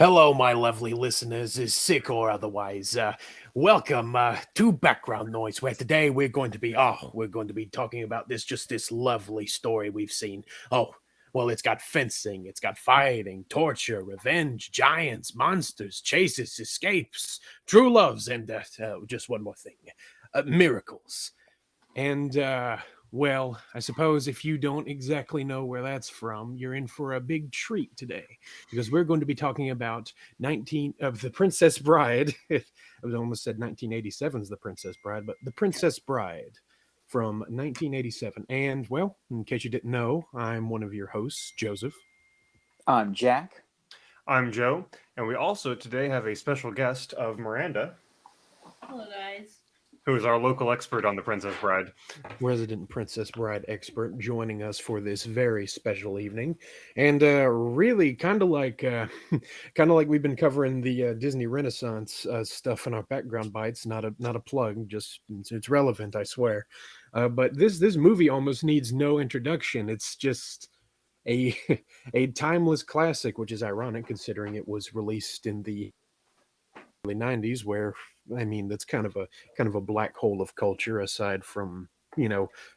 Hello, my lovely listeners, is sick or otherwise. Welcome to Background Noise, where today we're going to be talking about this lovely story we've seen. Oh, well, it's got fencing, it's got fighting, torture, revenge, giants, monsters, chases, escapes, true loves, and just one more thing, miracles. And I suppose if you don't exactly know where that's from, you're in for a big treat today because we're going to be talking about 19 of the Princess Bride. I almost said 1987's The Princess Bride, but The Princess Bride from 1987. And well, in case you didn't know, I'm one of your hosts, Joseph. I'm Jack. I'm Joe, and we also today have a special guest of Miranda, Hello, guys. who is our local expert on The Princess Bride. Resident Princess Bride expert joining us for this very special evening, and really kind of like we've been covering the Disney Renaissance stuff in our background bites. Not a plug, just it's relevant, I swear. But this movie almost needs no introduction. It's just a a timeless classic, which is ironic considering it was released in the early 90s, where I mean that's kind of a black hole of culture aside from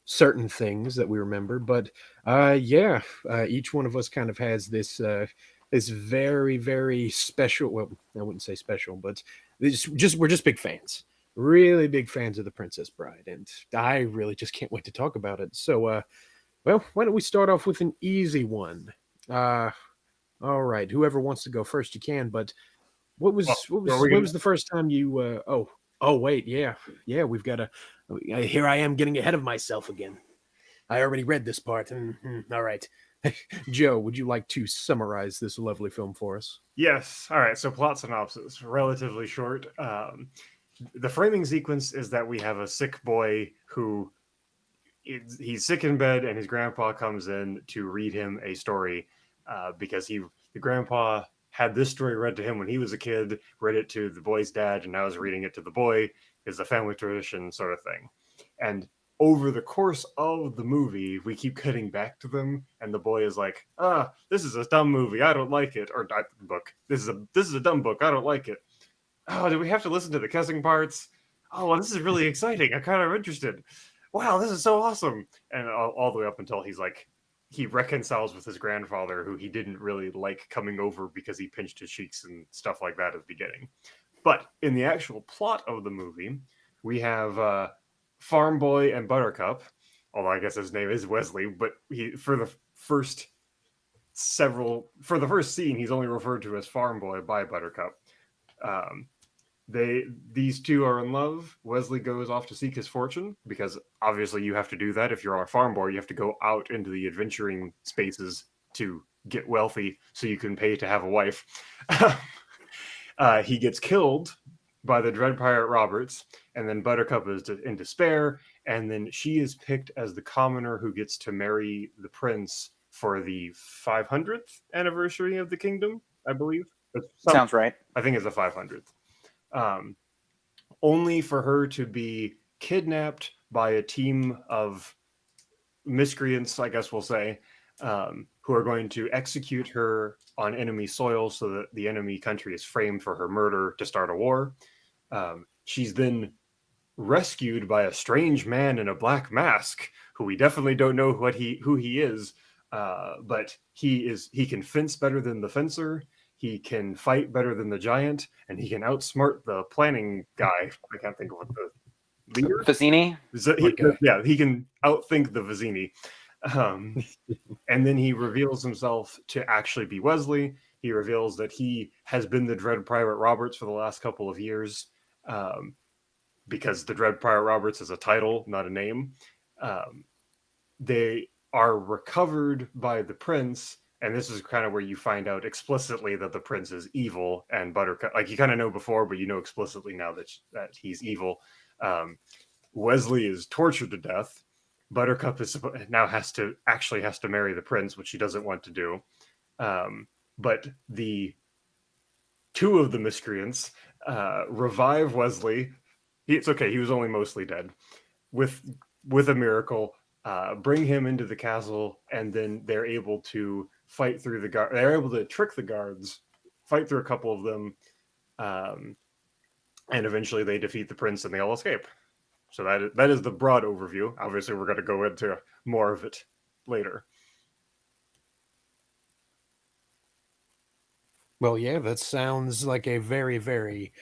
certain things that we remember. But yeah, each one of us kind of has this very special, well, I wouldn't say special, but we're just big fans, really big fans of The Princess Bride, and I really just can't wait to talk about it. So well, why don't we start off with an easy one? uh all right, whoever wants to go first, you can. But what was Well, what are was we when gonna? was the first time you oh wait, yeah, we've got a here I am getting ahead of myself again. I already read this part. All right. Joe, would you like to summarize this lovely film for us? Yes. All right. So, plot synopsis, relatively short. The framing sequence is that we have a sick boy who he's sick in bed, and his grandpa comes in to read him a story because the grandpa had this story read to him when he was a kid, read it to the boy's dad, and now is reading it to the boy. Is a family tradition sort of thing. And over the course of the movie, we keep cutting back to them, and the boy is like, this is a dumb movie, I don't like it. Or book. This is a dumb book, I don't like it. Oh, do we have to listen to the cussing parts? Oh, well, this is really exciting. I'm kind of interested. Wow, this is so awesome. And all the way up until he reconciles with his grandfather, who he didn't really like coming over because he pinched his cheeks and stuff like that at the beginning. But in the actual plot of the movie, we have Farm Boy and Buttercup, although I guess his name is Wesley, but for the first scene, he's only referred to as Farm Boy by Buttercup. Um, these two are in love. Wesley goes off to seek his fortune because obviously you have to do that if you're a farm boy. You have to go out into the adventuring spaces to get wealthy so you can pay to have a wife. He gets killed by the Dread Pirate Roberts, and then Buttercup is in despair, and then she is picked as the commoner who gets to marry the prince for the 500th anniversary of the kingdom, I believe. Sounds right. I think it's the 500th. Um, Only for her to be kidnapped by a team of miscreants, I guess we'll say, who are going to execute her on enemy soil so that the enemy country is framed for her murder to start a war. She's then rescued by a strange man in a black mask who we definitely don't know who he is, but he can fence better than the fencer. He can fight better than the giant, and he can outsmart the planning guy. I can't think of what the leader. Vizzini? He can outthink the Vizzini. And then he reveals himself to actually be Wesley. He reveals that he has been the Dread Pirate Roberts for the last couple of years, because the Dread Pirate Roberts is a title, not a name. They are recovered by the prince, and this is kind of where you find out explicitly that the prince is evil, and Buttercup, like you kind of know before, but you know explicitly now that he's evil. Wesley is tortured to death. Buttercup has to marry the prince, which she doesn't want to do. But the two of the miscreants revive Wesley. It's okay; he was only mostly dead. With a miracle, bring him into the castle, and then they're able to fight through the guard. They're able to trick the guards fight through a couple of them, and eventually they defeat the prince and they all escape. So that is the broad overview. Obviously, we're going to go into more of it later. Well, yeah, that sounds like a very, very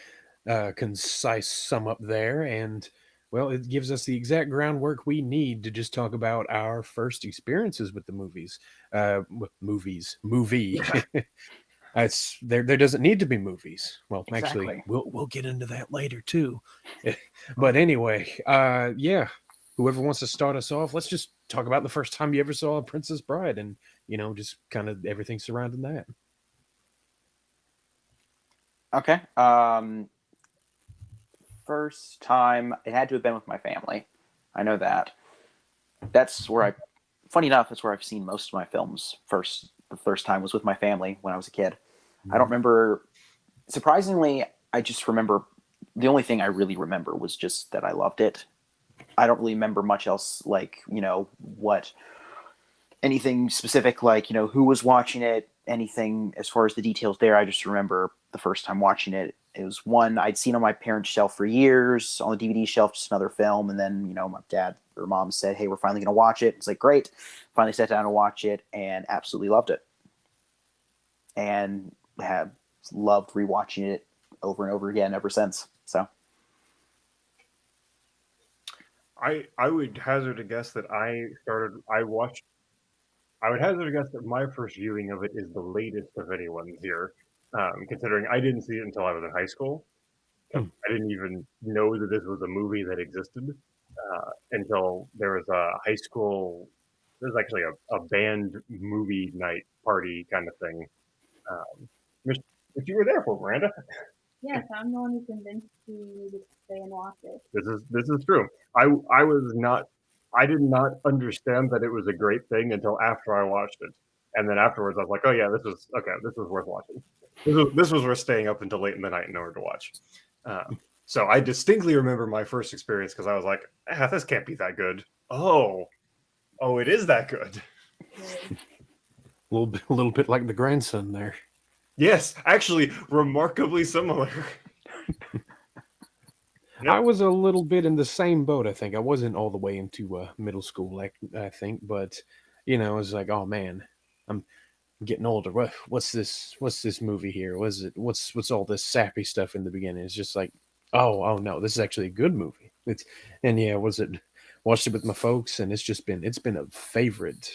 concise sum up there. And, well, it gives us the exact groundwork we need to just talk about our first experiences with the movies. Movie. It's there doesn't need to be movies. Well, Exactly. actually, we'll get into that later too. But anyway, yeah, whoever wants to start us off, let's just talk about the first time you ever saw Princess Bride and, just kind of everything surrounding that. Okay. First time, it had to have been with my family. I know that. That's where funny enough, that's where I've seen most of my films. The first time was with my family when I was a kid. I don't remember, surprisingly, I just remember, the only thing I really remember was just that I loved it. I don't really remember much else, like, anything specific, like, who was watching it, anything as far as the details there. I just remember the first time watching it. It was one I'd seen on my parents' shelf for years, on the DVD shelf, just another film. And then, my dad or mom said, hey, we're finally going to watch it. It's like, great. Finally sat down and watched it and absolutely loved it. And have loved rewatching it over and over again ever since. So I would hazard a guess that I would hazard a guess that my first viewing of it is the latest of anyone's here, considering I didn't see it until I was in high school. I didn't even know that this was a movie that existed until there was a high school. There's actually a band movie night party kind of thing, which you were there for, Miranda. Yes, I'm the one who convinced you to stay and watch it. This is true. I did not understand that it was a great thing until after I watched it, and then afterwards I was like, oh yeah, this was worth watching. This was worth staying up until late in the night in order to watch. So I distinctly remember my first experience because I was like, this can't be that good. Oh, it is that good. A little bit like the grandson there. Yes, actually, remarkably similar. Yep. I was a little bit in the same boat, I think. I wasn't all the way into middle school, I think, but I was like, oh man, I'm getting older. What's this movie here? What's all this sappy stuff in the beginning? It's just like, oh no, this is actually a good movie. Watched it with my folks, and it's been a favorite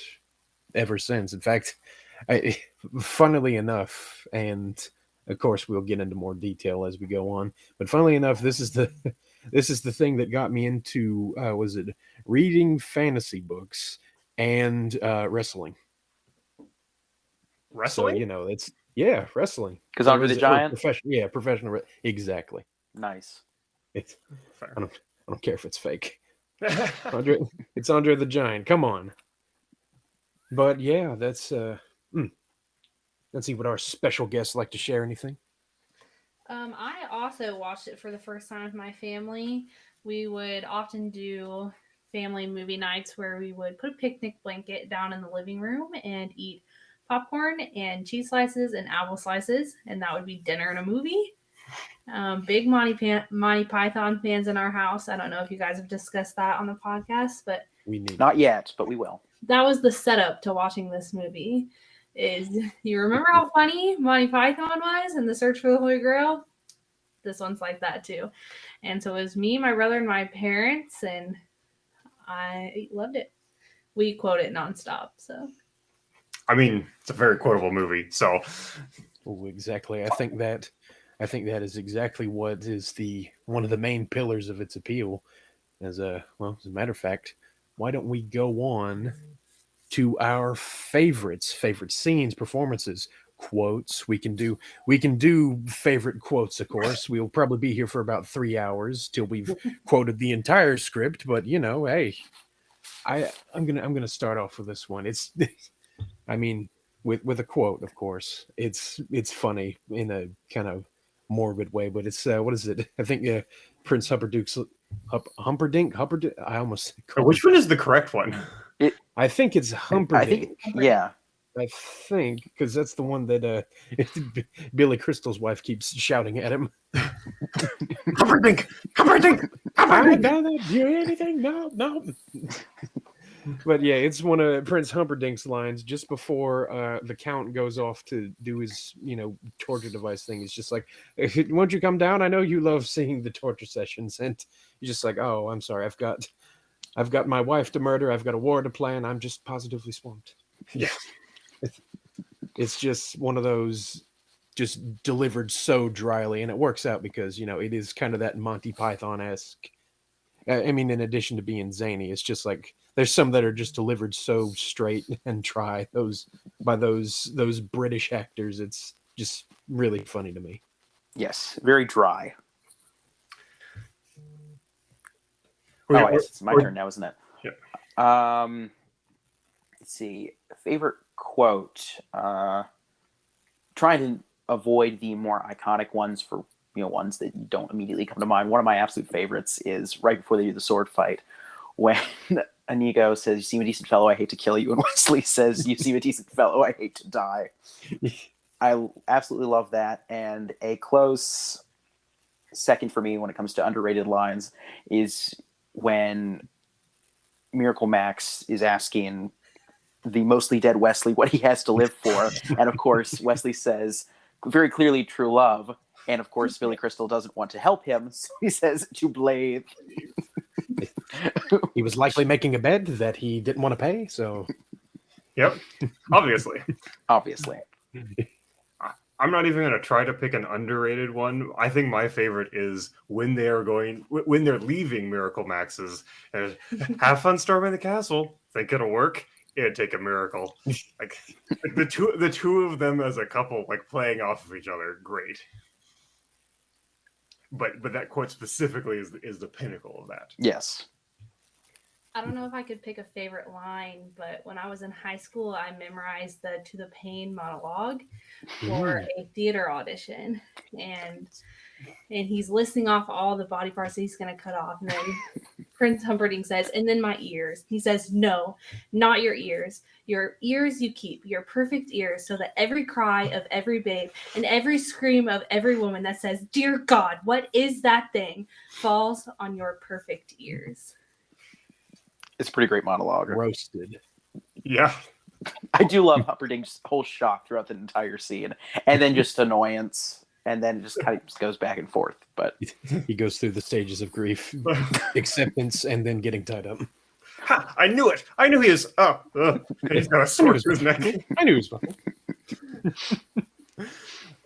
ever since. In fact, funnily enough, and of course we'll get into more detail as we go on, but funnily enough, this is the thing that got me into reading fantasy books and wrestling. Wrestling? So wrestling. Because Andre the Giant? Professional. Exactly. Nice. It's Fair. I don't care if it's fake. It's Andre the Giant. Come on. But yeah, that's let's see what our special guests like to share. Anything? I also watched it for the first time with my family. We would often do family movie nights where we would put a picnic blanket down in the living room and eat popcorn and cheese slices and apple slices, and that would be dinner and a movie. Big Monty Python fans in our house. I don't know if you guys have discussed that on the podcast, but We need not yet, but we will. that was the setup to watching this movie. Is you remember how funny Monty Python was in The Search for the Holy Grail? This one's like that too. And so it was me, my brother, and my parents, and I loved it. We quote it nonstop. So I mean, it's a very quotable movie. So exactly. I think that is exactly what is one of the main pillars of its appeal. As a matter of fact, why don't we go on to our favorite scenes, performances, quotes? We can do favorite quotes, of course. We'll probably be here for about 3 hours till we've quoted the entire script, but hey, I'm gonna start off with this one. It's I mean, with a quote, of course. It's funny in a kind of morbid way, but it's what is it? I think Prince Humperdinck. I almost which one is the correct one? I think it's Humperdinck. I think, yeah. I think, because that's the one that Billy Crystal's wife keeps shouting at him. Humperdinck! Humperdinck! I Humperdinck! don't do anything. No, no. But yeah, it's one of Prince Humperdinck's lines just before the Count goes off to do his, torture device thing. It's just like, won't you come down? I know you love seeing the torture sessions, and you're just like, oh, I'm sorry, I've got my wife to murder. I've got a war to plan. I'm just positively swamped. Yeah. It's just one of those, just delivered so dryly, and it works out because it is kind of that Monty Python-esque. I mean, in addition to being zany, it's just like there's some that are just delivered so straight and dry. Those British actors, it's just really funny to me. Yes, very dry. It's my turn now, isn't it? Yeah. Let's see. Favorite quote. Trying to avoid the more iconic ones for ones that don't immediately come to mind. One of my absolute favorites is right before they do the sword fight, when Inigo says, "You seem a decent fellow. I hate to kill you," and Wesley says, "You seem a decent fellow. I hate to die." I absolutely love that. And a close second for me when it comes to underrated lines is when Miracle Max is asking the mostly dead Wesley what he has to live for. And of course, Wesley says very clearly true love. And of course, Billy Crystal doesn't want to help him. So he says to Blade. He was likely making a bed that he didn't want to pay. So, Yep. Obviously. I'm not even going to try to pick an underrated one. I think my favorite is when they're leaving Miracle Max's. Have fun storming the castle. Think it'll work? It'd take a miracle. Like the two of them as a couple, like playing off of each other, great. But that quote specifically is the pinnacle of that. Yes. I don't know if I could pick a favorite line, but when I was in high school, I memorized the "To the Pain" monologue for a theater audition, and he's listing off all the body parts that he's going to cut off, and then Prince Humperdinck says, "And then my ears." He says, "No, not your ears. Your ears you keep, your perfect ears, so that every cry of every babe and every scream of every woman that says, 'Dear God, what is that thing?' falls on your perfect ears." It's a pretty great monologue. Roasted. Yeah. I do love Humperdinck's whole shock throughout the entire scene, and then just annoyance, and then it just kind of just goes back and forth. But he goes through the stages of grief, acceptance, and then getting tied up. Ha, I knew it. I knew he is. He's got a sword to his neck. I knew he was fucking.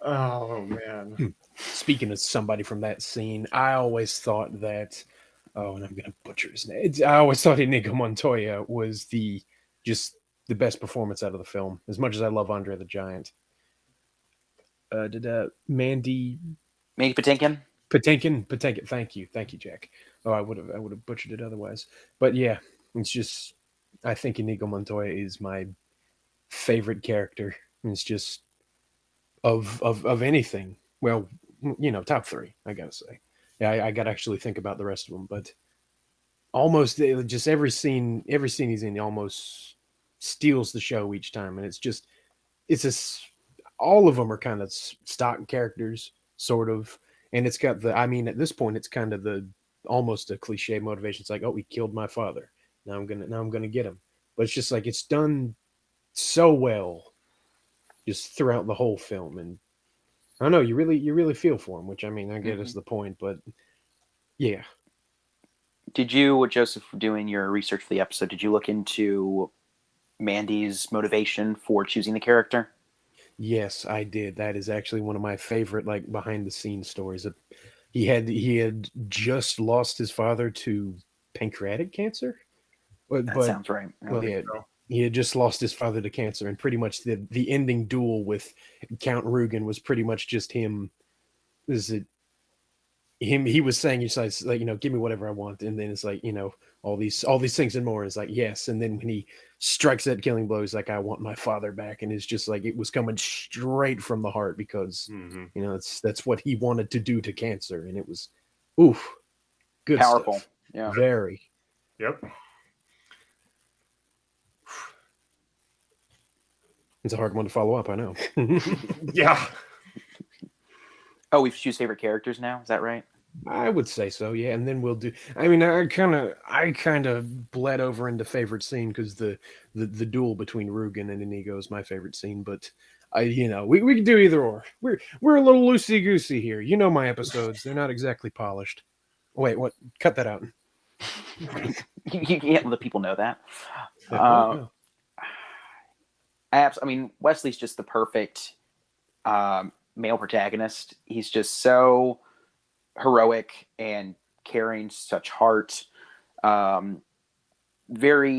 Oh man. Speaking of somebody from that scene, I always thought that. Oh, and I'm gonna butcher his name. I always thought Inigo Montoya was the best performance out of the film. As much as I love Andre the Giant. Mandy Patinkin? Patinkin. Thank you, Jack. Oh, I would have butchered it otherwise. But yeah, it's just I think Inigo Montoya is my favorite character. It's just of anything. Well, top 3, I gotta say. Yeah, I got to actually think about the rest of them, but almost just every scene he's in almost steals the show each time, and all of them are kind of stock characters, sort of, and it's got at this point, it's kind of almost a cliche motivation. It's like, oh, he killed my father, now I'm gonna get him, but it's just like it's done so well, just throughout the whole film, and I don't know, you really feel for him, which I get is the point, but yeah. Did you, Joseph, doing your research for the episode, did you look into Mandy's motivation for choosing the character? Yes, I did. That is actually one of my favorite, behind the scenes stories. He had just lost his father to pancreatic cancer. That sounds right. Well, he had just lost his father to cancer, and pretty much the ending duel with Count Rugen was pretty much just him. He was saying, he's like, give me whatever I want, and then it's like, all these things and more. Is like, yes, and then when he strikes that killing blow, he's like, I want my father back, and it's just like it was coming straight from the heart because that's what he wanted to do to cancer, and it was, good, powerful stuff. Yeah, very. Yep. It's a hard one to follow up, I know. Yeah. Oh, we choose favorite characters now. Is that right? I would say so, yeah. And then we'll do. I mean, I kind of bled over into favorite scene because the duel between Rugen and Inigo is my favorite scene. But we can do either or. We're a little loosey goosey here. You know my episodes; they're not exactly polished. Wait, what? Cut that out. You can't let the people know that. What? No. I mean, Wesley's just the perfect male protagonist. He's just so heroic and carrying such heart. Very,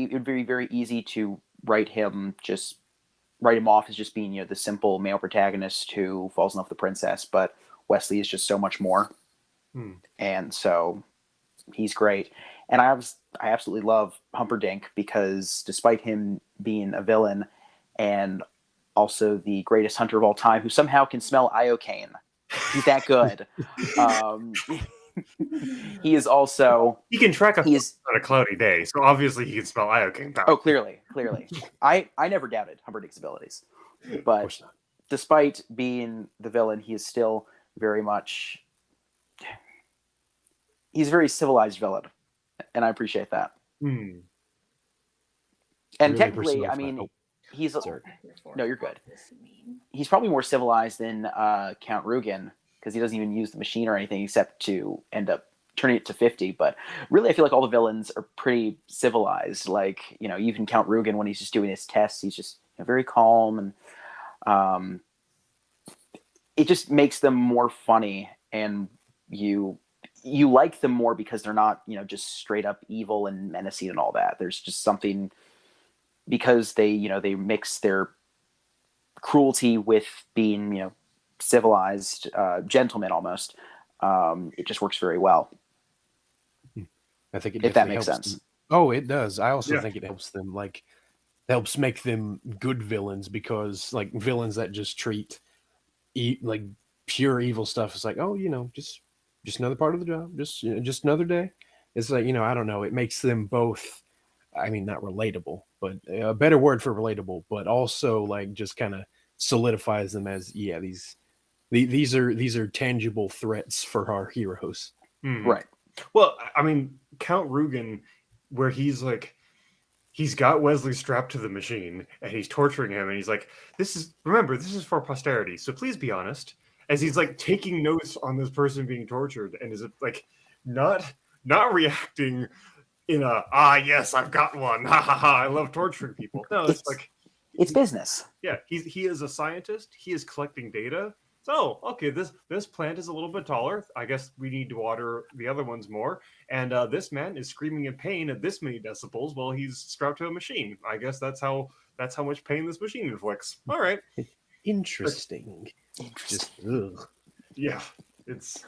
very, very easy to write him off as just being, the simple male protagonist who falls in love with the princess. But Wesley is just so much more, and so he's great. And I absolutely love Humperdinck because despite him being a villain and also the greatest hunter of all time, who somehow can smell iocane, he's that good. He is also. He can track on a cloudy day, so obviously he can smell iocane power. Oh, clearly. I never doubted Humperdinck's abilities, but despite being the villain, he is still very much. He's a very civilized villain, and I appreciate that. And Really technically, I mean, he's. No, you're good. He's probably more civilized than Count Rugen because he doesn't even use the machine or anything except to end up turning it to 50. But really, I feel like all the villains are pretty civilized. Like, even Count Rugen, when he's just doing his tests, he's just very calm, and it just makes them more funny, and you like them more because they're not, just straight up evil and menacing and all that. There's just something because they mix their cruelty with being, civilized gentlemen almost. It just works very well. I think if that makes sense. Them. Oh, it does. I also think it helps them, helps make them good villains because, villains that just treat pure evil stuff is like, oh, just another part of the job, just another day. It's like, I don't know. It makes them both. I mean, not relatable, but a better word for relatable, but also just kind of solidifies them as these are tangible threats for our heroes. Right. Well, I mean, Count Rugen, where he's got Wesley strapped to the machine and he's torturing him, and he's like, this is for posterity, so please be honest. As he's taking notes on this person being tortured, and is it not reacting in yes, I've got one, ha ha ha, I love torturing people. No, it's business. Yeah, he is a scientist. He is collecting data. So, okay, this plant is a little bit taller. I guess we need to water the other ones more. And this man is screaming in pain at this many decibels while he's strapped to a machine. I guess that's how much pain this machine inflicts. All right. Interesting. Just ugh. Yeah, it's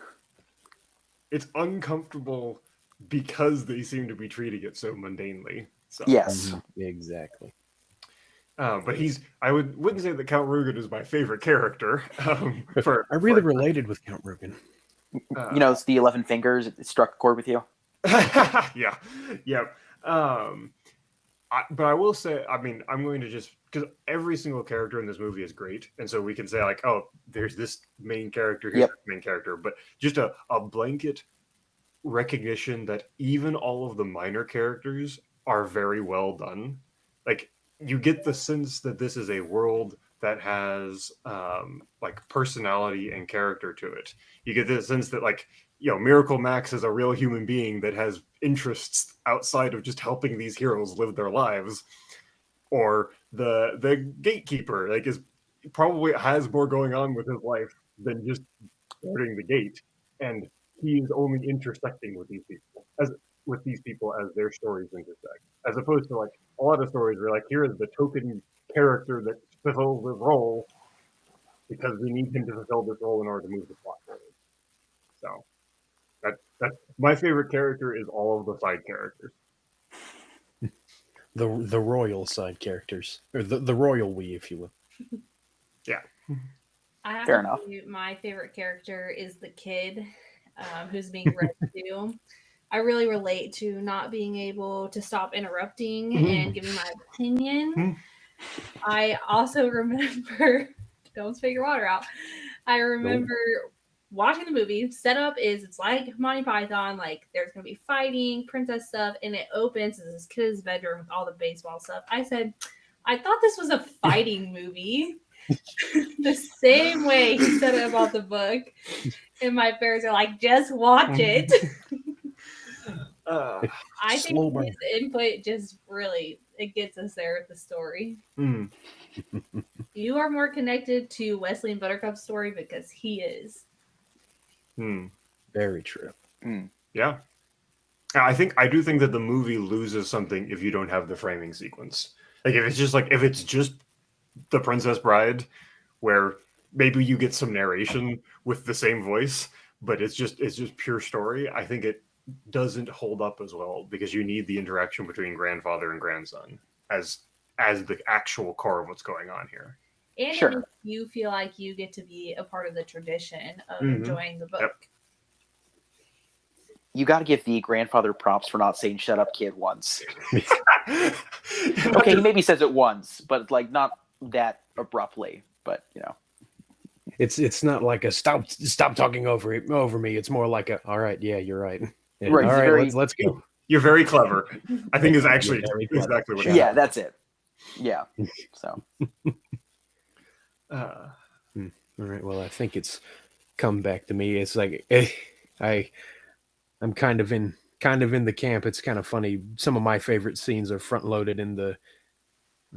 uncomfortable because they seem to be treating it so mundanely. So. Yes, exactly. But I wouldn't say that Count Rugen is my favorite character. I really related with Count Rugen. It's the 11 fingers. It struck a chord with you. Yeah. But I will say, I mean, I'm going to just because every single character in this movie is great, and so we can say there's this main character, here's that main character, but just a blanket recognition that even all of the minor characters are very well done. You get the sense that this is a world that has personality and character to it. You get the sense that Miracle Max is a real human being that has interests outside of just helping these heroes live their lives. Or the gatekeeper is probably has more going on with his life than just guarding the gate, and he is only intersecting with these people as their stories intersect, as opposed to a lot of stories where here is the token character that fulfills the role because we need him to fulfill this role in order to move the plot forward. So that's my favorite character is all of the side characters. The royal side characters, or the royal we, if you will. Yeah. Fair enough. My favorite character is the kid who's being read to. I really relate to not being able to stop interrupting and giving my opinion. I also remember, don't spit your water out. I remember watching the movie. Setup is it's like Monty Python, like there's gonna be fighting, princess stuff, and it opens as this kid's bedroom with all the baseball stuff. I said, I thought this was a fighting movie. The same way he said it about the book. And my parents are like, just watch it. I think his input just really it gets us there with the story. You are more connected to Wesley and Buttercup's story because he is. Very true. Yeah. I do think that the movie loses something if you don't have the framing sequence. Like if it's just the Princess Bride, where maybe you get some narration with the same voice, but it's just pure story. I think it doesn't hold up as well because you need the interaction between grandfather and grandson as the actual core of what's going on here. And Sure. it makes you feel like you get to be a part of the tradition of enjoying the book. Yep. You got to give the grandfather props for not saying "shut up, kid" once. Okay, he maybe says it once, but like not that abruptly. But you know, It's not like a stop talking over me. It's more like a all right, yeah, you're right. Yeah, Right, all it's right, very- let's go. You're very clever. I think is actually You're very clever. exactly what. yeah, that's it. Yeah. So Uh, All right. Well, I think it's come back to me. It's like I'm kind of in the camp. It's kind of funny. Some of my favorite scenes are front loaded in the.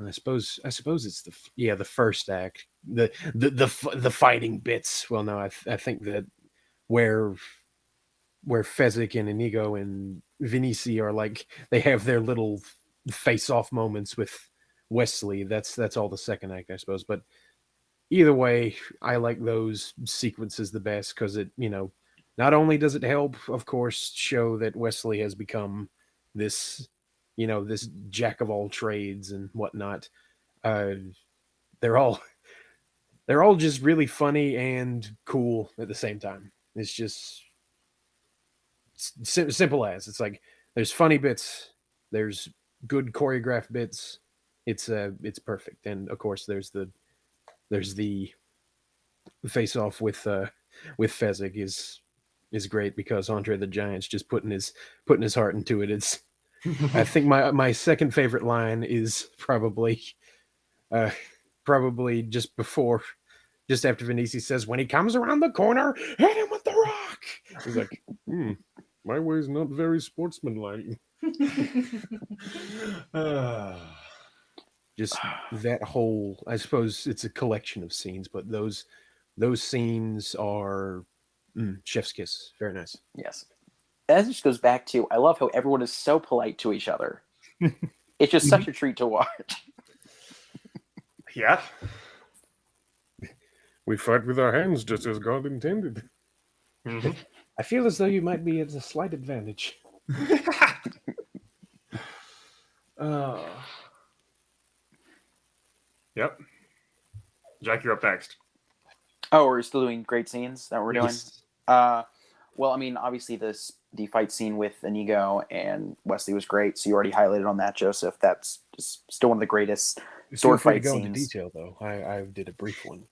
I suppose it's the first act. The fighting bits. Well, no, I think that where Fezzik and Inigo and Vinici are like they have their little face-off moments with Wesley. That's all the second act, I suppose. But either way, I like those sequences the best because it, not only does it help, of course, show that Wesley has become this, this jack of all trades and whatnot. They're all just really funny and cool at the same time. It's just simple as it's like there's funny bits, there's good choreographed bits. It's perfect, and of course there's the face off with Fezzik is great because Andre the Giant's just putting his heart into it. It's I think my second favorite line is probably just after Vinici says, when he comes around the corner, hit him with the rock. He's like, my way's not very sportsmanlike. Just that whole, I suppose it's a collection of scenes, but those scenes are chef's kiss. Very nice. yes, that just goes back to I love how everyone is so polite to each other. It's just such a treat to watch. yeah. We fight with our hands just as God intended. Mhm. I feel as though you might be at a slight advantage. Yep. Jack, you're up next. Oh, we're still doing great scenes that we're doing. Yes. Well, I mean, obviously the fight scene with Inigo and Wesley was great. So you already highlighted on that, Joseph. That's just still one of the greatest sword Feel free fight to go scenes. into detail, though. I did a brief one.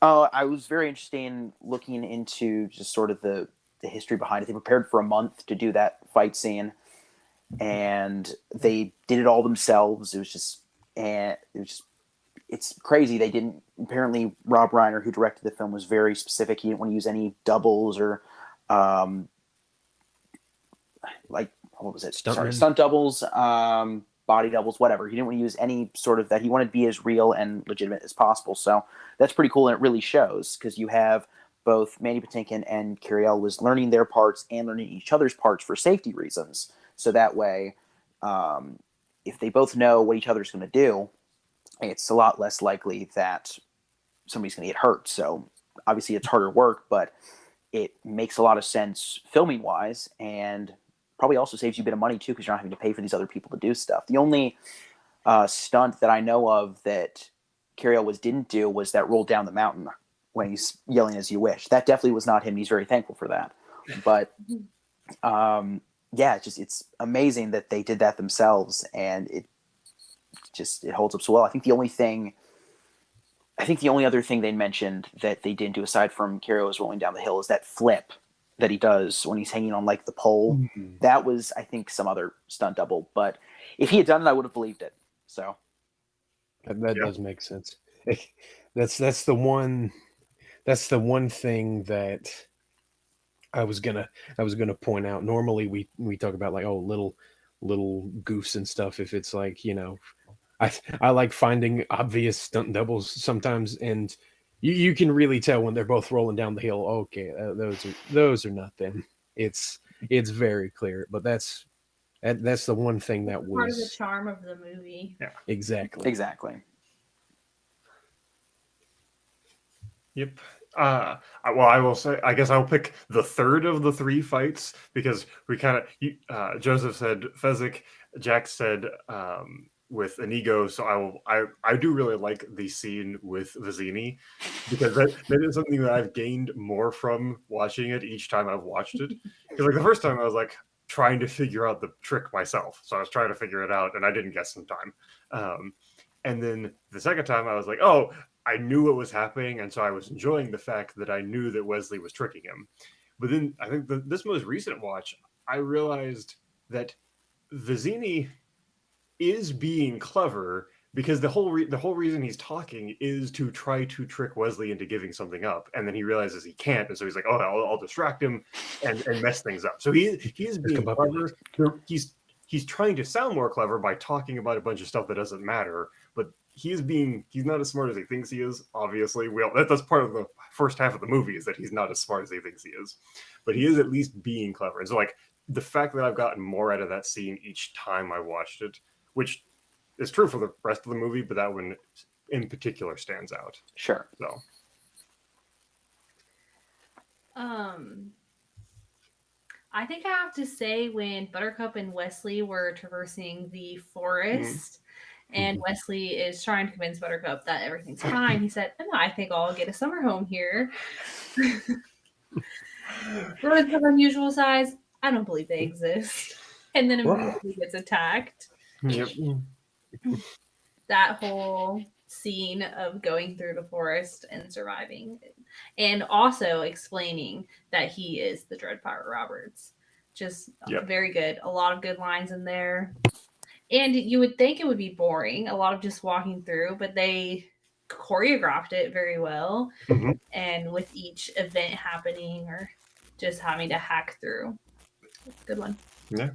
I was very interested in looking into just sort of the history behind it. They prepared for a month to do that fight scene, and they did it all themselves. It's crazy. They didn't. Apparently, Rob Reiner, who directed the film, was very specific. He didn't want to use any doubles or, what was it? Stuntmen? Stunt doubles, body doubles, whatever. He didn't want to use any sort of that. He wanted to be as real and legitimate as possible. So that's pretty cool, and it really shows because you have both Mandy Patinkin and Curiel was learning their parts and learning each other's parts for safety reasons. So that way, if they both know what each other's going to do, it's a lot less likely that somebody's going to get hurt. So obviously it's harder work, but it makes a lot of sense filming wise, and probably also saves you a bit of money too, because you're not having to pay for these other people to do stuff. The only stunt that I know of that Curiel didn't do was that roll down the mountain when he's yelling "as you wish." That definitely was not him. He's very thankful for that. But yeah, it's amazing that they did that themselves, and just it holds up so well. I think the only other thing they mentioned that they didn't do aside from Kirios rolling down the hill is that flip that he does when he's hanging on like the pole. Mhm. That was, I think, some other stunt double. But if he had done it, I would have believed it. So That Yeah. does make sense. That's the one thing that I was gonna point out. Normally we talk about like, oh, little goofs and stuff. If it's like, I like finding obvious stunt doubles sometimes, and you can really tell when they're both rolling down the hill. Okay, those are not them. It's very clear. But that's the one thing that Part of the was charm of the movie. exactly. Yep. Well, I will say, I guess I'll pick the third of the three fights because we kind of, Joseph said Fezzik, Jack said with Inigo. So I do really like the scene with Vizzini because that is something that I've gained more from watching it each time I've watched it. Because like the first time I was like trying to figure out the trick myself. So I was trying to figure it out and I didn't get some time. And then the second time I was like, oh, I knew what was happening, and so I was enjoying the fact that I knew that Wesley was tricking him. But then I think this most recent watch, I realized that Vizzini is being clever because the whole reason he's talking is to try to trick Wesley into giving something up, and then he realizes he can't, and so he's like, "Oh, I'll distract him and mess things up." So he is being clever. He's trying to sound more clever by talking about a bunch of stuff that doesn't matter, but he's not as smart as he thinks he is. Obviously, that's part of the first half of the movie is that he's not as smart as he thinks he is, but he is at least being clever. And so, like the fact that I've gotten more out of that scene each time I watched it, which is true for the rest of the movie, but that one in particular stands out. Sure. So, I think I have to say when Buttercup and Wesley were traversing the forest and Wesley is trying to convince Buttercup that everything's fine, he said, "Oh, I think I'll get a summer home here." Ruins of unusual size, I don't believe they exist. And then immediately gets attacked. yep. That whole scene of going through the forest and surviving, and also explaining that he is the Dread Pirate Roberts. Just very good. A lot of good lines in there. And you would think it would be boring, a lot of just walking through, but they choreographed it very well. Mm-hmm. And with each event happening or just having to hack through. Good one. Yeah.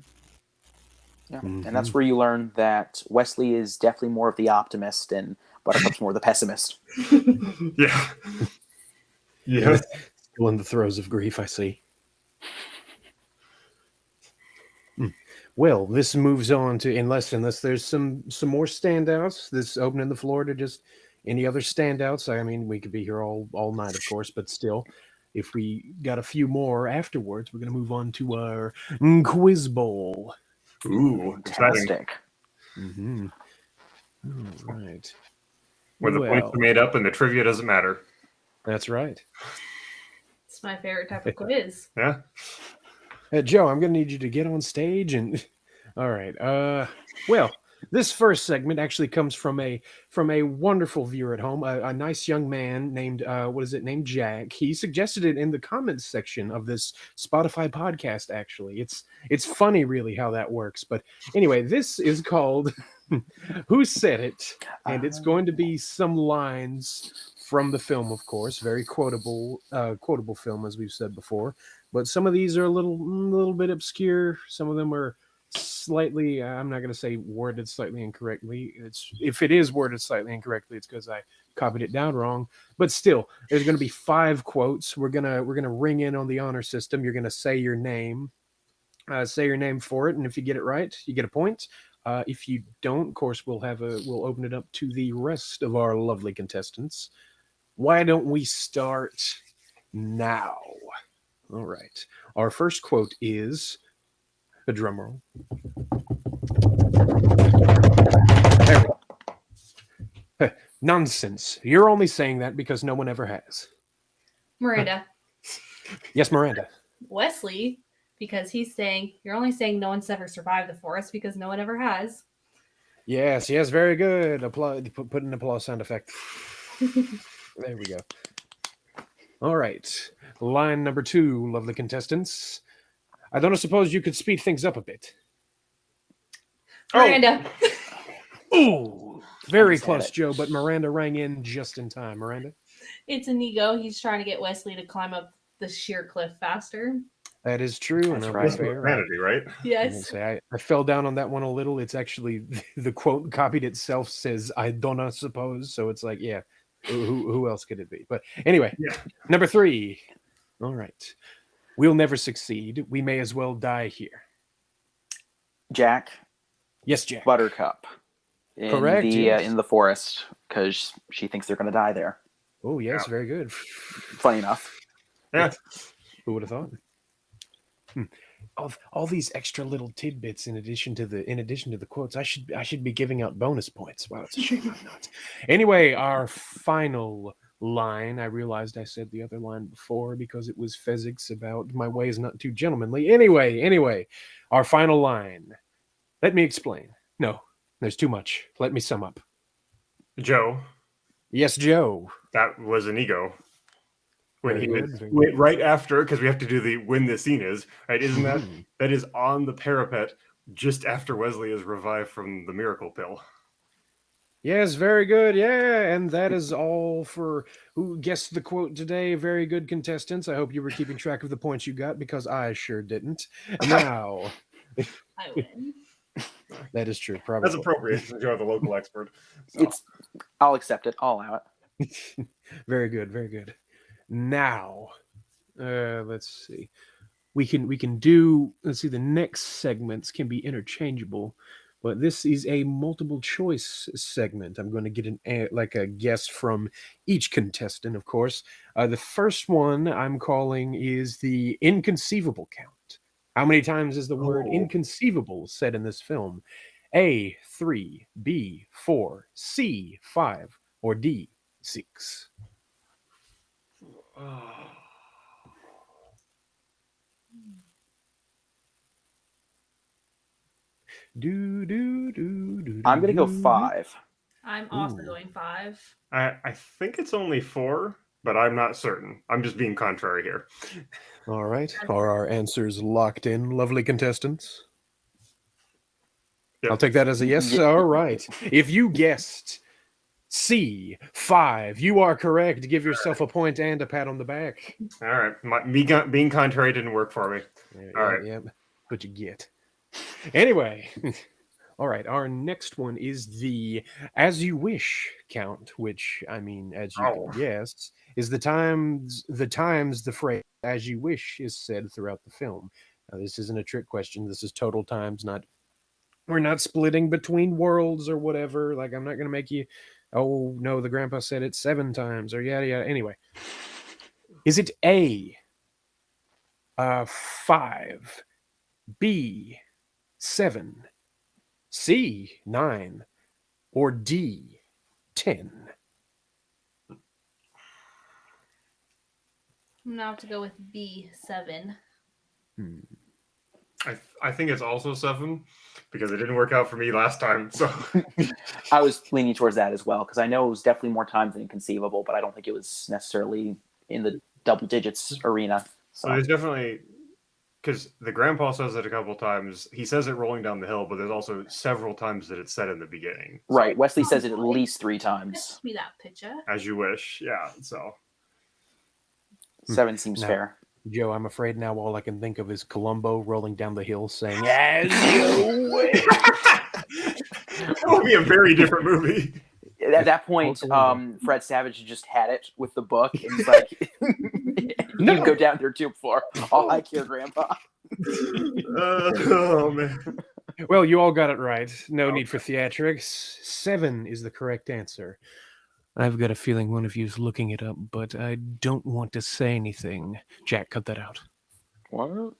Yeah. And that's where you learn that Wesley is definitely more of the optimist and Buttercup's more the pessimist. Yeah. Yeah. Still in the throes of grief, I see. Well, this moves on to unless there's some more standouts. This opening the floor to just any other standouts. I mean, we could be here all night, of course, but still, if we got a few more afterwards, we're gonna move on to our quiz bowl. Ooh, Fantastic. Mm-hmm. All right. Where the points are made up and the trivia doesn't matter. That's right. It's my favorite type of quiz. Yeah. Joe, I'm going to need you to get on stage and all right. Well, this first segment actually comes from a wonderful viewer at home, a nice young man named named Jack. He suggested it in the comments section of this Spotify podcast. Actually, it's funny really how that works. But anyway, this is called "Who Said It," and it's going to be some lines from the film, of course, very quotable film as we've said before. But some of these are a little bit obscure. Some of them are slightly, I'm not going to say worded slightly incorrectly. If it is worded slightly incorrectly, it's because I copied it down wrong. But still, there's going to be 5 quotes. We're gonna ring in on the honor system. You're going to say your name for it, and if you get it right, you get a point. If you don't, of course, we'll open it up to the rest of our lovely contestants. Why don't we start now? All right. Our first quote is a drum roll. Nonsense. You're only saying that because no one ever has. Miranda. Yes, Miranda. Wesley, because he's saying, you're only saying no one's ever survived the forest because no one ever has. Yes, yes, very good. Applause. Put an applause sound effect. There we go. All right. Line number 2, lovely contestants. I don't suppose you could speed things up a bit. Miranda. Ooh, very Almost had close, it. Joe, but Miranda rang in just in time. Miranda? It's Inigo. He's trying to get Wesley to climb up the sheer cliff faster. That is true. That's And I'll right. be fair. Vanity, right? I'm gonna Yes. say I fell down on that one a little. It's actually the quote copied itself says "I don't suppose," so it's like, yeah, who else could it be? But anyway, Yeah. number 3. All right, we'll never succeed. We may as well die here. Jack, Yes, Jack. Buttercup. In Correct, yes. In the forest, because she thinks they're going to die there. Oh yes, Yeah. very good. Funny enough. Yeah. Who would have thought? All these extra little tidbits in addition to the quotes. I should be giving out bonus points. Wow, it's a shame I'm not. Anyway, our final line. I realized I said the other line before because it was physics about my ways not too gentlemanly. Anyway, our final line. Let me explain. No, there's too much. Let me sum up. Joe, Yes, Joe. that was an ego. When Very he good, was very wait, right after, because we have to do the when the scene is, right? Isn't Mhm. that is on the parapet just after Wesley is revived from the miracle pill? Yes, very good. Yeah, and that is all for who guessed the quote today. Very good contestants. I hope you were keeping track of the points you got because I sure didn't. Now, I win. that is true. Probably. That's appropriate since you're the local expert. So. I'll accept it. I'll allow it. Very good. Very good. Now, let's see. We can do. Let's see. The next segments can be interchangeable, but this is a multiple choice segment. I'm going to get a guess from each contestant, of course. The first one I'm calling is the inconceivable count. How many times is the word inconceivable said in this film? A, 3, B, 4, C, 5, or D, 6? I'm going to go 5. I'm also Ooh. going 5. I think it's only 4, but I'm not certain. I'm just being contrary here. All right. Are our answers locked in, lovely contestants? Yep. I'll take that as a yes. All right. If you guessed C, 5, you are correct. Give yourself a point and a pat on the back. All right. Being contrary didn't work for me. All right. Yeah. What you get. Anyway. All right. Our next one is the as you wish count, which, I mean, as you can guess, is the times the phrase as you wish is said throughout the film. Now, this isn't a trick question. This is total times, we're not splitting between worlds or whatever. Like, I'm not going to make you, oh, no, the grandpa said it 7 times or yada, yada. Anyway, is it A, 5, B, 7, C, 9, or D, 10? I'm going to have to go with B7. I think it's also 7 because it didn't work out for me last time. So I was leaning towards that as well because I know it was definitely more times than inconceivable, but I don't think it was necessarily in the double digits arena. So there's definitely, because the grandpa says it a couple times. He says it rolling down the hill, but there's also several times that it's said in the beginning. Right. Wesley says it at least 3 times. Give me that picture. As you wish. Yeah. So 7 seems No. fair. Joe, I'm afraid now all I can think of is Columbo rolling down the hill saying, as you wish. that would be a very different movie. At that point, Fred Savage just had it with the book, and he's like, "You can go down there too for all I care, Grandpa." Oh man. Well, you all got it right. No need for theatrics. 7 is the correct answer. I've got a feeling one of you's looking it up, but I don't want to say anything. Jack, cut that out. What?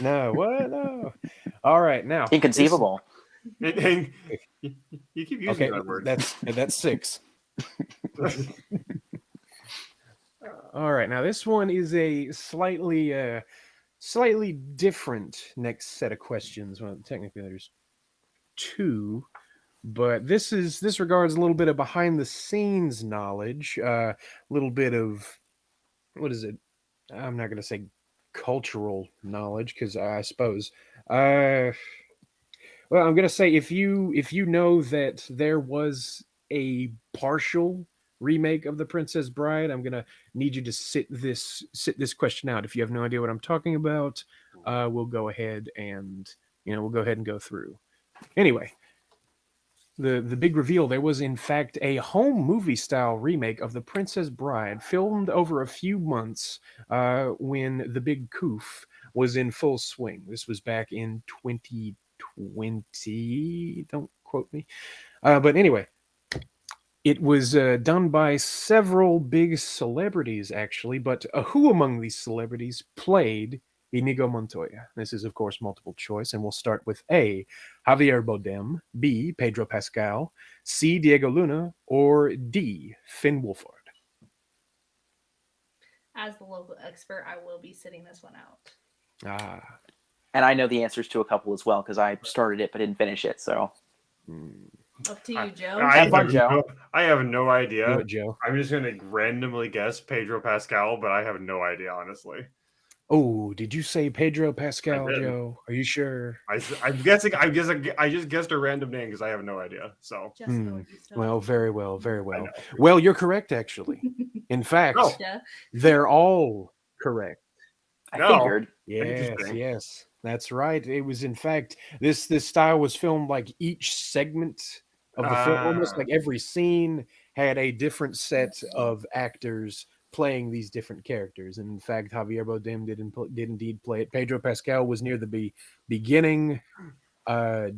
No, what? No. All right, now. Inconceivable. You keep using that word. That's 6. All right, now this one is a slightly different next set of questions. Well, technically there's 2, But this regards a little bit of behind the scenes knowledge, a little bit of what is it? I'm not going to say cultural knowledge because I suppose. Uh, well, I'm going to say if you know that there was a partial remake of The Princess Bride, I'm going to need you to sit this question out. If you have no idea what I'm talking about, we'll go ahead and we'll go ahead and go through. Anyway, the big reveal, there was in fact a home movie style remake of The Princess Bride filmed over a few months when the big coof was in full swing. This was back in 2020, don't quote me, but anyway, it was done by several big celebrities actually, but who among these celebrities played Inigo Montoya? This is, of course, multiple choice, and we'll start with A, Javier Bardem, B, Pedro Pascal, C, Diego Luna, or D, Finn Wolfhard. As the local expert, I will be sitting this one out. Ah. And I know the answers to a couple as well because I started it but didn't finish it. So Up to you, Joe. I fun, Joe. have no Do idea. it, Joe. I'm just gonna randomly guess Pedro Pascal, but I have no idea, honestly. Oh, did you say Pedro Pascal, I did. Joe? Are you sure? I'm guessing. I just guessed a random name because I have no idea. So Just know what you still Well, have. very well, very I well. know. Well, you're correct, actually. In fact, Oh. Yeah. they're all correct. I No. figured. Yes, Interesting. yes, that's right. It was, in fact, this style was filmed like each segment of the film, almost like every scene had a different set of actors playing these different characters. And in fact, Javier Bardem did indeed play it. Pedro Pascal was near the beginning. I'll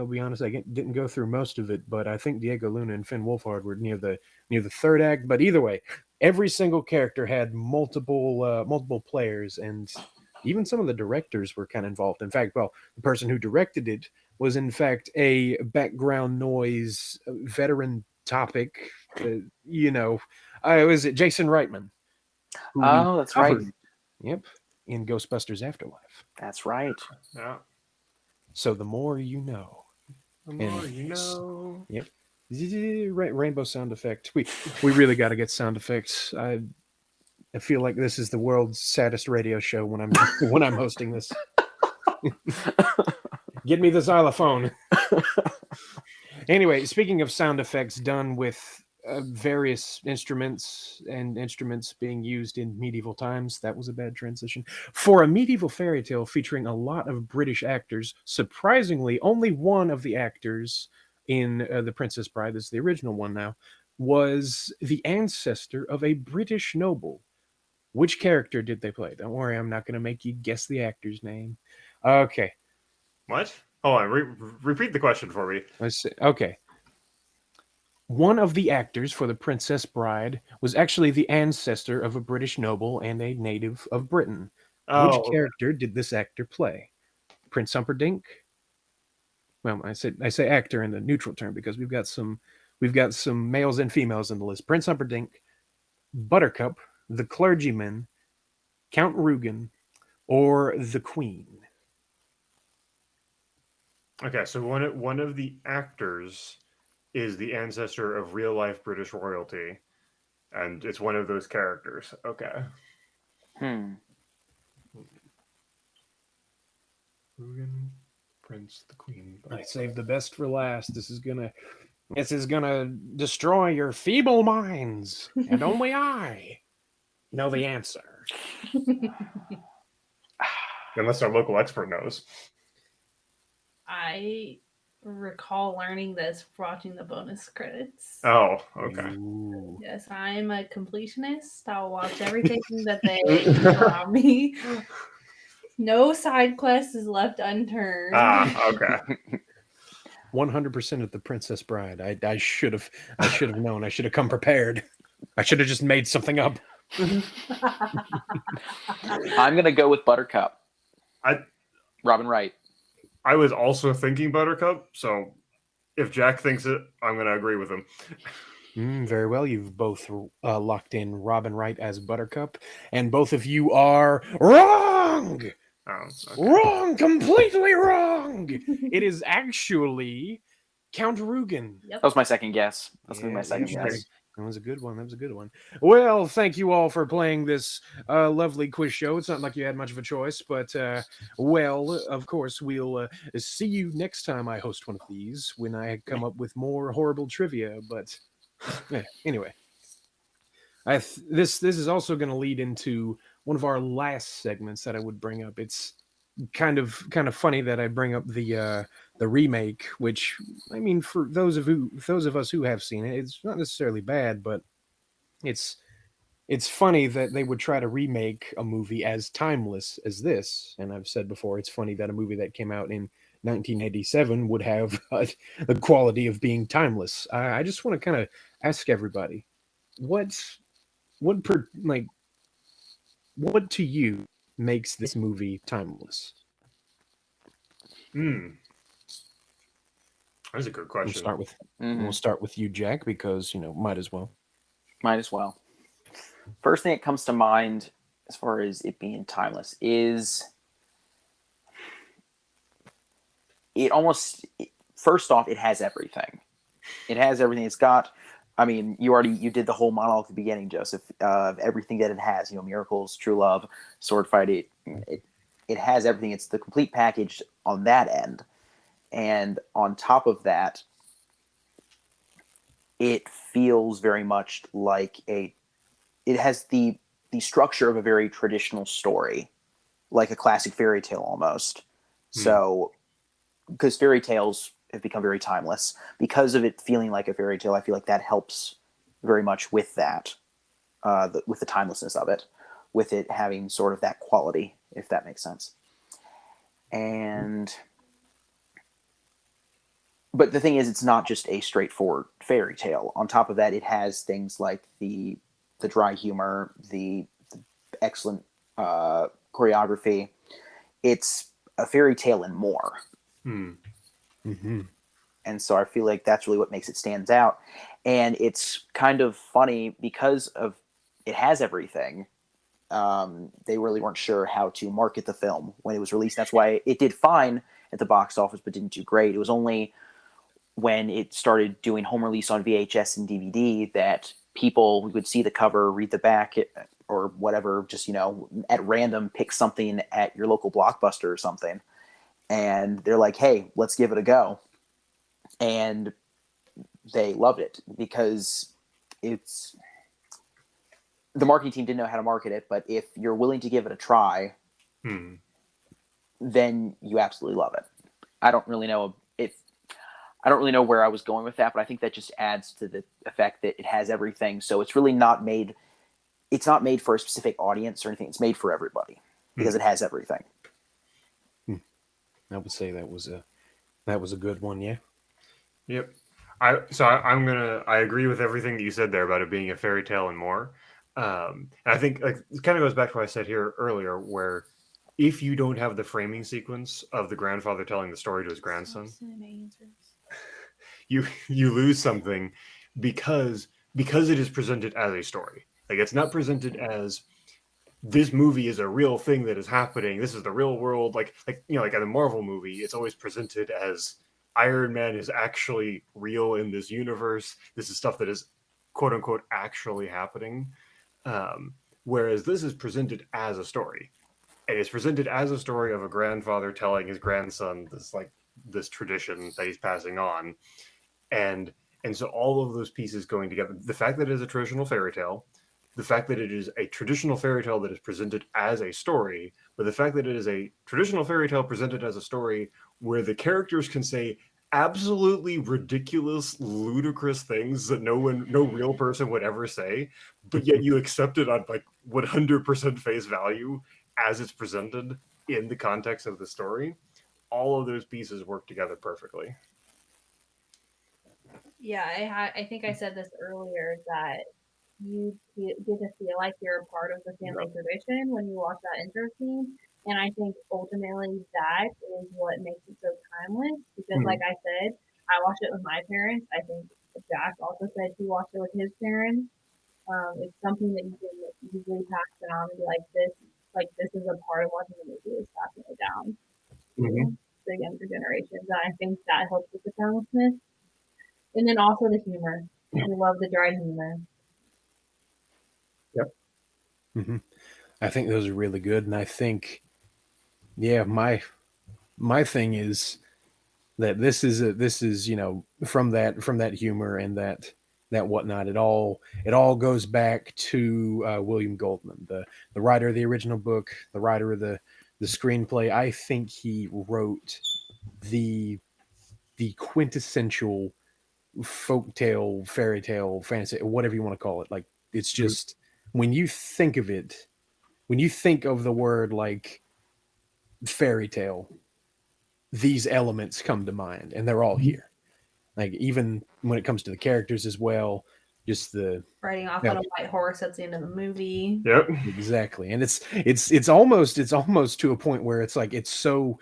be honest, I didn't go through most of it, but I think Diego Luna and Finn Wolfhard were near the third act. But either way, every single character had multiple players, and even some of the directors were kind of involved. In fact, well, the person who directed it was in fact a background noise veteran topic. Was it Jason Reitman? who we Oh, that's right. covered, Yep, in Ghostbusters Afterlife. That's right. Yeah. So the more you know. The more And- you know. Yep. Rainbow sound effect. We really got to get sound effects. I feel like this is the world's saddest radio show when I'm when I'm hosting this. Get me the xylophone. Anyway, speaking of sound effects done with various instruments and instruments being used in medieval times, that was a bad transition. For a medieval fairy tale featuring a lot of British actors, surprisingly, only one of the actors in The Princess Bride, this is the original one now, was the ancestor of a British noble. Which character did they play? Don't worry, I'm not going to make you guess the actor's name. Okay. What? Hold on. Repeat the question for me. Let's see. Okay. One of the actors for The Princess Bride was actually the ancestor of a British noble and a native of Britain. Which character did this actor play? Prince Humperdinck? Well, I say actor in the neutral term because we've got some males and females in the list. Prince Humperdinck, Buttercup, the clergyman, Count Rugen, or the Queen. Okay, so one of the actors is the ancestor of real life British royalty, and it's one of those characters. Okay. Hmm. Rugen, Prince, the Queen. I saved the best for last. This is gonna destroy your feeble minds, and only I know the answer. Unless our local expert knows. I recall learning this watching the bonus credits. Oh, okay. Ooh. Yes, I'm a completionist. I'll watch everything that they allow me. No side quest is left unturned. Ah, okay. 100% of The Princess Bride. I should have known. I should have come prepared. I should have just made something up. I'm gonna go with Buttercup. Robin Wright. I was also thinking Buttercup, so if Jack thinks it, I'm going to agree with him. Very well. You've both locked in Robin Wright as Buttercup, and both of you are wrong! Oh, okay. Wrong! Completely wrong! It is actually Count Rugen. Yep. That was my second guess. That's gonna be my Yeah, second interesting. guess. That was a good one. That was a good one. Well, thank you all for playing this lovely quiz show. It's not like you had much of a choice, but well, of course, we'll see you next time I host one of these when I come up with more horrible trivia. But anyway, this is also going to lead into one of our last segments that I would bring up. It's kind of funny that I bring up the remake, which I mean, for those of us who have seen it, it's not necessarily bad, but it's funny that they would try to remake a movie as timeless as this. And I've said before, it's funny that a movie that came out in 1987 would have the quality of being timeless. I just want to kind of ask everybody, what to you makes this movie timeless? That's a good question. We'll start with you, Jack, because might as well. Might as well. First thing that comes to mind as far as it being timeless is first off, it has everything. It has everything. It's got, I mean, you did the whole monologue at the beginning, Joseph, of everything that it has, miracles, true love, sword fight. It has everything. It's the complete package on that end. And on top of that, it feels very much like it has the structure of a very traditional story, like a classic fairy tale almost. So, because fairy tales have become very timeless, because of it feeling like a fairy tale, I feel like that helps very much with that, with the timelessness of it, with it having sort of that quality, if that makes sense. But the thing is, it's not just a straightforward fairy tale. On top of that, it has things like the dry humor, the excellent choreography. It's a fairy tale and more. Mm-hmm. And so I feel like that's really what makes it stand out. And it's kind of funny because of it has everything. They really weren't sure how to market the film when it was released. That's why it did fine at the box office, but didn't do great. It was only when it started doing home release on VHS and DVD that people would see the cover, read the back, or whatever, just, at random, pick something at your local Blockbuster or something. And they're like, hey, let's give it a go. And they loved it because the marketing team didn't know how to market it, but if you're willing to give it a try, then you absolutely love it. I don't really know where I was going with that, but I think that just adds to the effect that it has everything. So it's really not made for a specific audience or anything. It's made for everybody because it has everything. I would say that was a good one. Yeah. Yep. I agree with everything that you said there about it being a fairy tale and more. And I think it kind of goes back to what I said here earlier, where if you don't have the framing sequence of the grandfather telling the story to his grandson, you lose something because it is presented as a story. Like, it's not presented as this movie is a real thing that is happening. This is the real world. Like in a Marvel movie, it's always presented as Iron Man is actually real in this universe. This is stuff that is quote unquote actually happening. Whereas this is presented as a story. And it's presented as a story of a grandfather telling his grandson this tradition that he's passing on. And so all of those pieces going together, the fact that it is a traditional fairy tale, the fact that it is a traditional fairy tale that is presented as a story, but the fact that it is a traditional fairy tale presented as a story where the characters can say absolutely ridiculous, ludicrous things that no real person would ever say, but yet you accept it on 100% face value as it's presented in the context of the story. All of those pieces work together perfectly. Yeah, I think I said this earlier that you get to feel like you're a part of the family tradition when you watch that intro scene. And I think ultimately that is what makes it so timeless. Because, like I said, I watched it with my parents. I think Jack also said he watched it with his parents. It's something that you can easily pass it on and be like, this is a part of watching the movie, is passing it down to the younger generations. And I think that helps with the timelessness. And then also the humor. We love the dry humor. Hmm. I think those are really good, and I think, yeah, my thing is that this is from that humor and that whatnot. It all goes back to William Goldman, the writer of the original book, the writer of the screenplay. I think he wrote the the quintessential folktale, fairy tale, fantasy, whatever you want to call it. Like, it's just, when you think of it, when you think of the word like fairy tale, these elements come to mind, and they're all here. Like, even when it comes to the characters as well, just the Riding off yeah, on a white horse at the end of the movie. Yep. exactly. And it's almost to a point where it's like it's so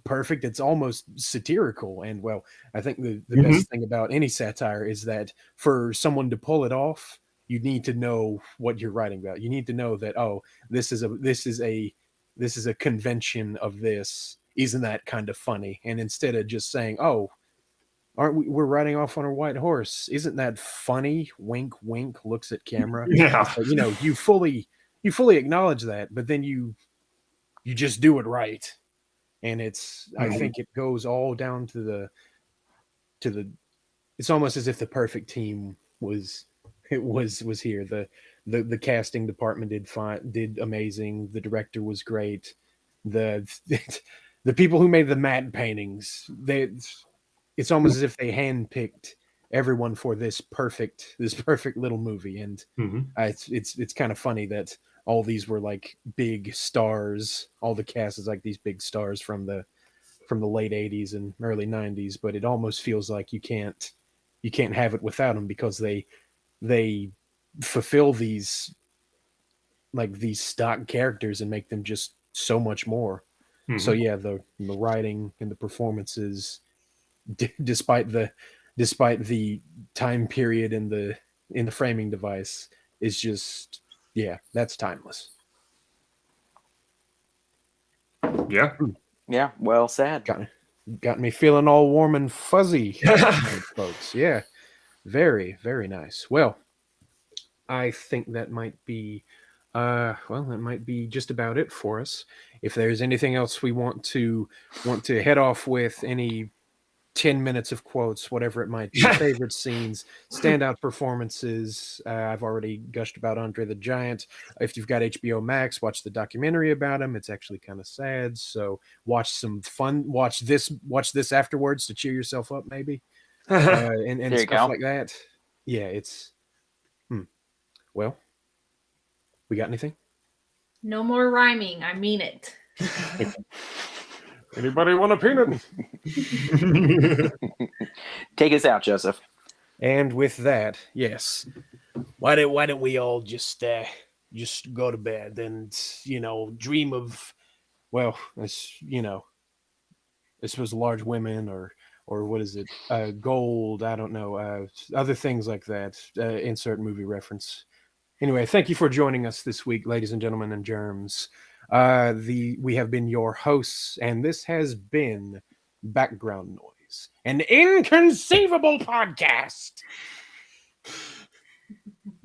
perfect, it's almost satirical. And well, I think the best thing about any satire is that for someone to pull it off, you need to know what you're writing about. You need to know that, oh, this is a convention of this. Isn't that kind of funny? And instead of just saying, oh, we're riding off on our white horse, isn't that funny? Wink wink, looks at camera. Yeah. It's like, you fully acknowledge that, but then you just do it right. And I think it goes all down to the it's almost as if the perfect team was here. The casting department did amazing. The director was great. The the people who made the matte paintings, it's almost as if they handpicked everyone for this perfect little movie. And it's kind of funny that all these were like big stars. All the cast is like these big stars from the late 80s and early 90s, but it almost feels like you can't have it without them, because they fulfill these stock characters and make them just so much more. So yeah, the writing and the performances, despite the time period in the framing device, is just, yeah, that's timeless. Yeah. Yeah, well said. Got me feeling all warm and fuzzy, folks. Yeah, very, very nice. Well, I think that might be just about it for us. If there's anything else we want to head off with, any 10 minutes of quotes, whatever it might be, favorite scenes, standout performances. I've already gushed about Andre the Giant. If you've got HBO Max, watch the documentary about him. It's actually kind of sad. So watch this afterwards to cheer yourself up, maybe. And There you stuff go. like that. Yeah, it's well, we got anything? No more rhyming. I mean it. Anybody want a peanut? Take us out, Joseph. And with that, yes. Why don't we all just go to bed and dream of, well, I suppose large women, or what is it? Gold, I don't know, other things like that. Insert movie reference. Anyway, thank you for joining us this week, ladies and gentlemen and germs. We have been your hosts, and this has been Background Noise, an inconceivable podcast.